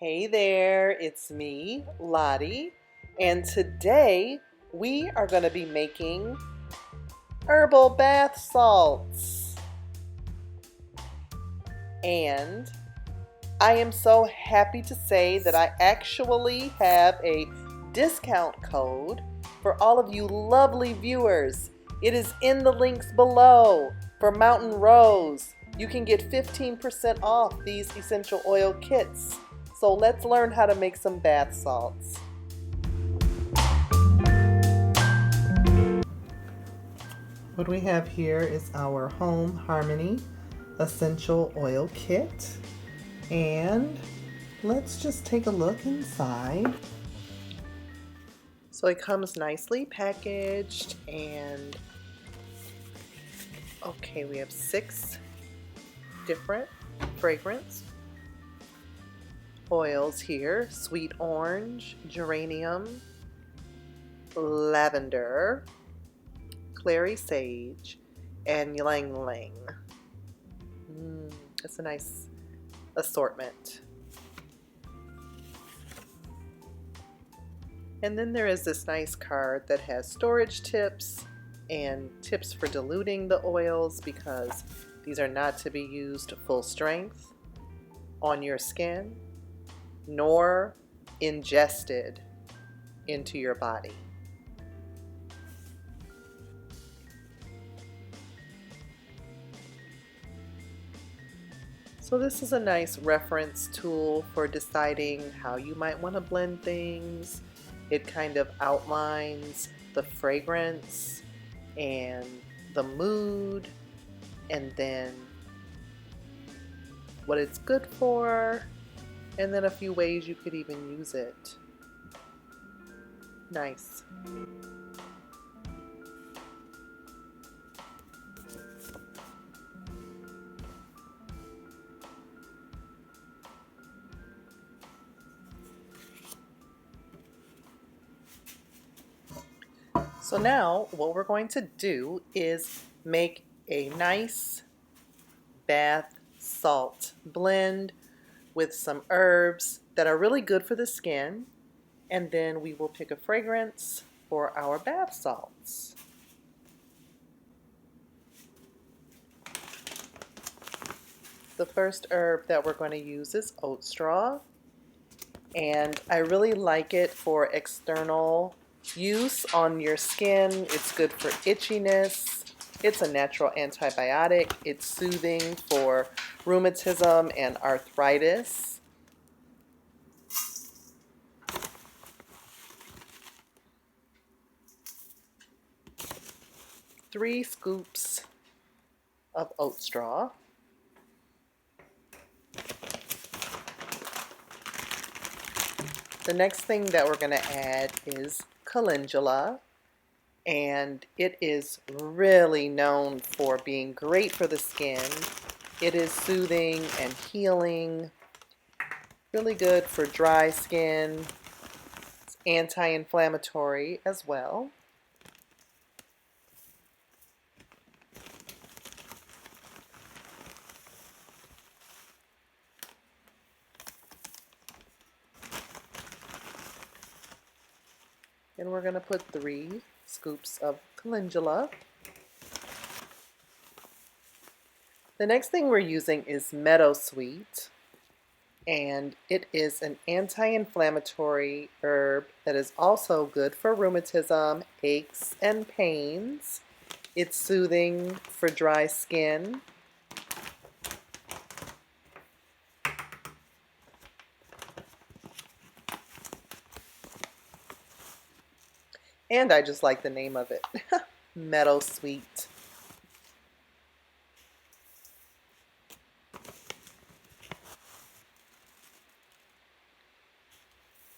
Hey there, it's me, Lottie, and today we are going to be making herbal bath salts. And I am so happy to say that I actually have a discount code for all of you lovely viewers. It is in the links below. For Mountain Rose, you can get 15% off these essential oil kits. So let's learn how to make some bath salts. What we have here is our Home Harmony Essential Oil Kit. And let's just take a look inside. So it comes nicely packaged, and okay, we have 6 different fragrance oils here: sweet orange, geranium, lavender, clary sage, and ylang ylang. It's a nice assortment. And then there is this nice card that has storage tips and tips for diluting the oils, because these are not to be used full strength on your skin, nor ingested into your body. So this is a nice reference tool for deciding how you might want to blend things. It kind of outlines the fragrance and the mood, and then what it's good for, and then a few ways you could even use it. Nice. So now what we're going to do is make a nice bath salt blend with some herbs that are really good for the skin, and then we will pick a fragrance for our bath salts. The first herb that we're going to use is oat straw, and I really like it for external use on your skin. It's good for itchiness. It's a natural antibiotic. It's soothing for rheumatism and arthritis. Three scoops of oat straw. The next thing that we're going to add is calendula, and it is really known for being great for the skin. It is soothing and healing, really good for dry skin. It's anti-inflammatory as well. And we're going to put 3 scoops of calendula. The next thing we're using is Meadow, and it is an anti-inflammatory herb that is also good for rheumatism, aches, and pains. It's soothing for dry skin. And I just like the name of it, Meadow.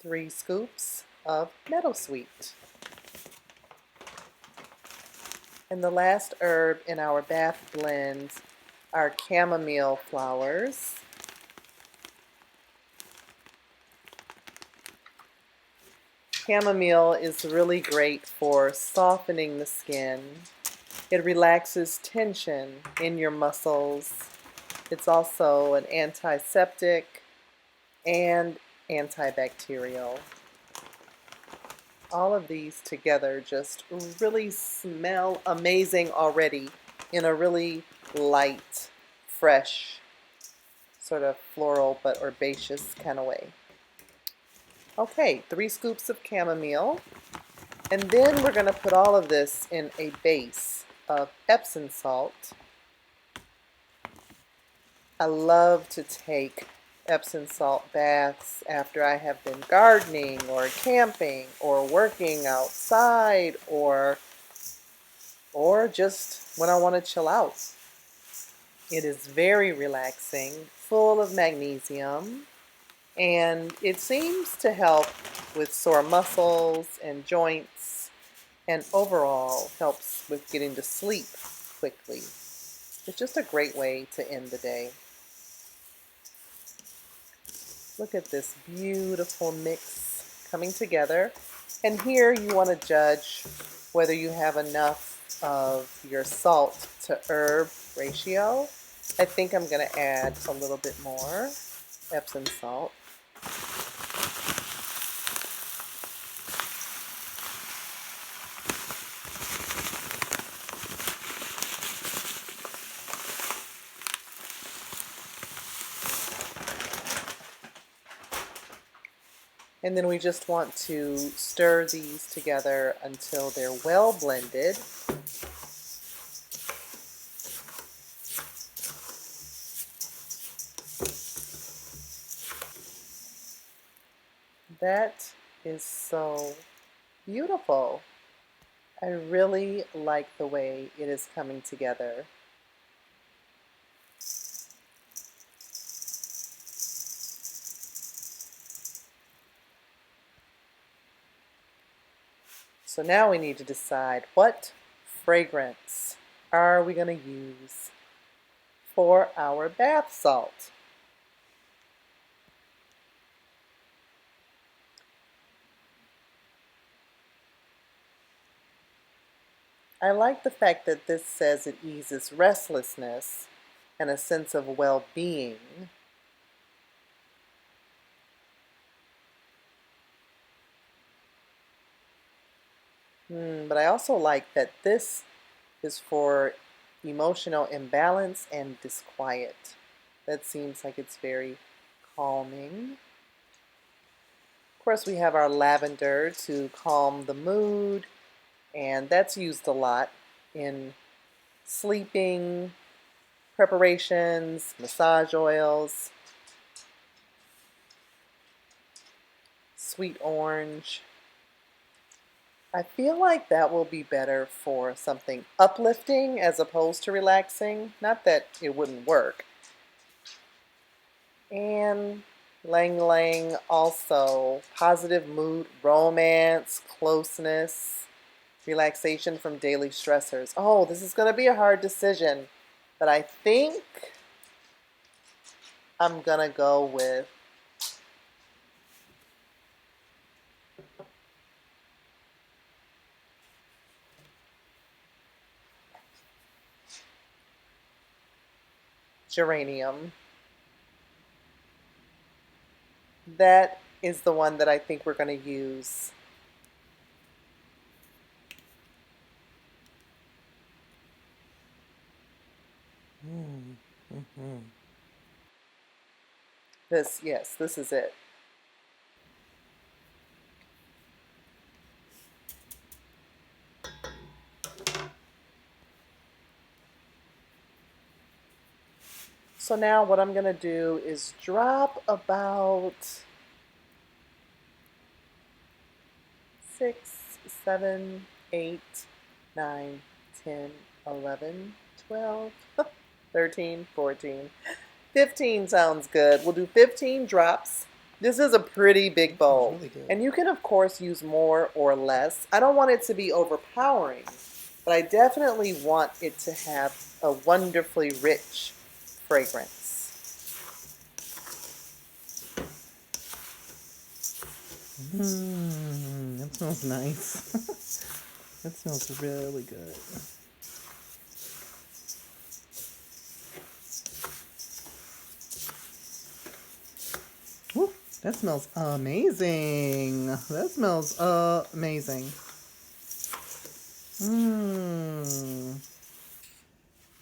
3 scoops of Meadow. And the last herb in our bath blend are chamomile flowers. Chamomile is really great for softening the skin. It relaxes tension in your muscles. It's also an antiseptic, and antibacterial. All of these together just really smell amazing already in a really light, fresh, sort of floral but herbaceous kind of way. Okay, 3 scoops of chamomile. And then we're going to put all of this in a base of Epsom salt. I love to take Epsom salt baths after I have been gardening or camping or working outside or just when I want to chill out. It is very relaxing, full of magnesium, and it seems to help with sore muscles and joints, and overall helps with getting to sleep quickly. It's just a great way to end the day. Look at this beautiful mix coming together. And here you want to judge whether you have enough of your salt to herb ratio. I think I'm going to add a little bit more Epsom salt. And then we just want to stir these together until they're well blended. That is so beautiful. I really like the way it is coming together. So now we need to decide what fragrance are we going to use for our bath salt. I like the fact that this says it eases restlessness and a sense of well-being. But I also like that this is for emotional imbalance and disquiet. That seems like it's very calming. Of course, we have our lavender to calm the mood, and that's used a lot in sleeping preparations, massage oils, sweet orange. I feel like that will be better for something uplifting as opposed to relaxing. Not that it wouldn't work. And Lang Lang also positive mood, romance, closeness, relaxation from daily stressors. Oh, this is going to be a hard decision, but I think I'm going to go with geranium. That is the one that I think we're going to use. Yes, this is it. So now what I'm going to do is drop about 6, 7, 8, 9, 10, 11, 12, 13, 14, 15 sounds good. We'll do 15 drops. This is a pretty big bowl. Really good. And you can, of course, use more or less. I don't want it to be overpowering, but I definitely want it to have a wonderfully rich fragrance. That smells nice. That smells really good. Woo, That smells amazing. That smells amazing. Mmm.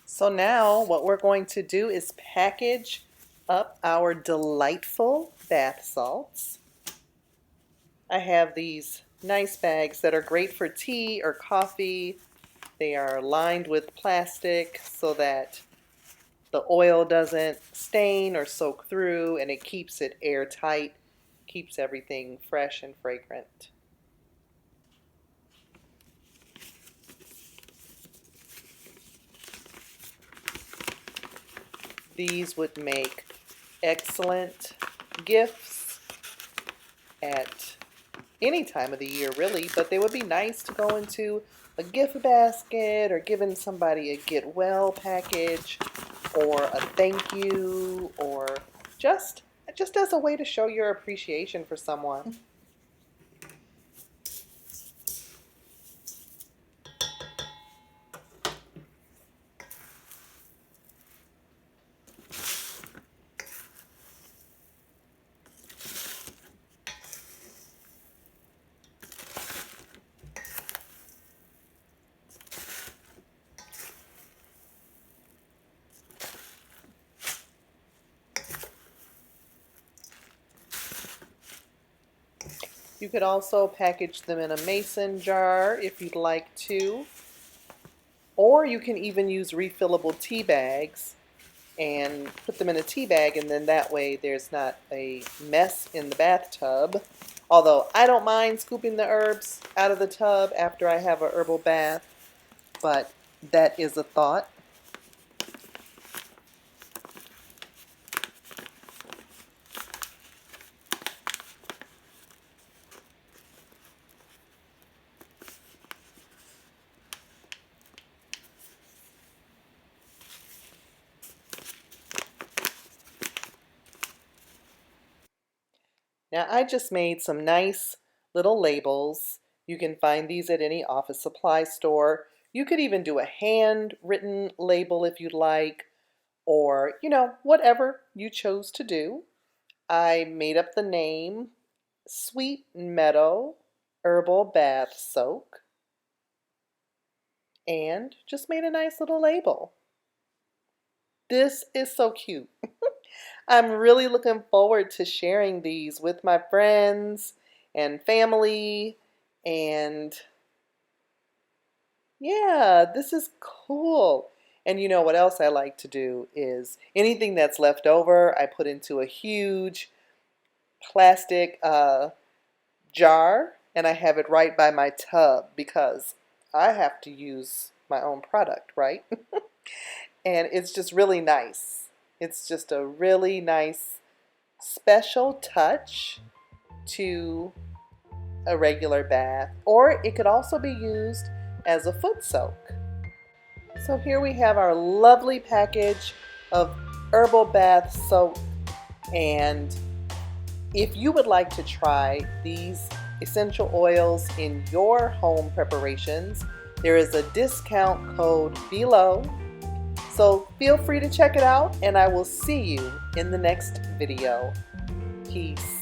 So now what we're going to do is package up our delightful bath salts. I have these nice bags that are great for tea or coffee. They are lined with plastic so that the oil doesn't stain or soak through, and it keeps it airtight, keeps everything fresh and fragrant. These would make excellent gifts at any time of the year, really, but they would be nice to go into a gift basket or giving somebody a get well package or a thank you, or just as a way to show your appreciation for someone. You could also package them in a mason jar if you'd like to, or you can even use refillable tea bags and put them in a tea bag, and then that way there's not a mess in the bathtub. Although I don't mind scooping the herbs out of the tub after I have a herbal bath, but that is a thought. Now I just made some nice little labels. You can find these at any office supply store. You could even do a handwritten label if you'd like, or, whatever you chose to do. I made up the name Sweet Meadow Herbal Bath Soak and just made a nice little label. This is so cute. I'm really looking forward to sharing these with my friends and family, and yeah, this is cool. And you know what else I like to do is anything that's left over, I put into a huge plastic jar, and I have it right by my tub because I have to use my own product, right? And it's just really nice. It's just a really nice special touch to a regular bath, or it could also be used as a foot soak. So here we have our lovely package of herbal bath soap, and if you would like to try these essential oils in your home preparations, there is a discount code below. So feel free to check it out, and I will see you in the next video. Peace.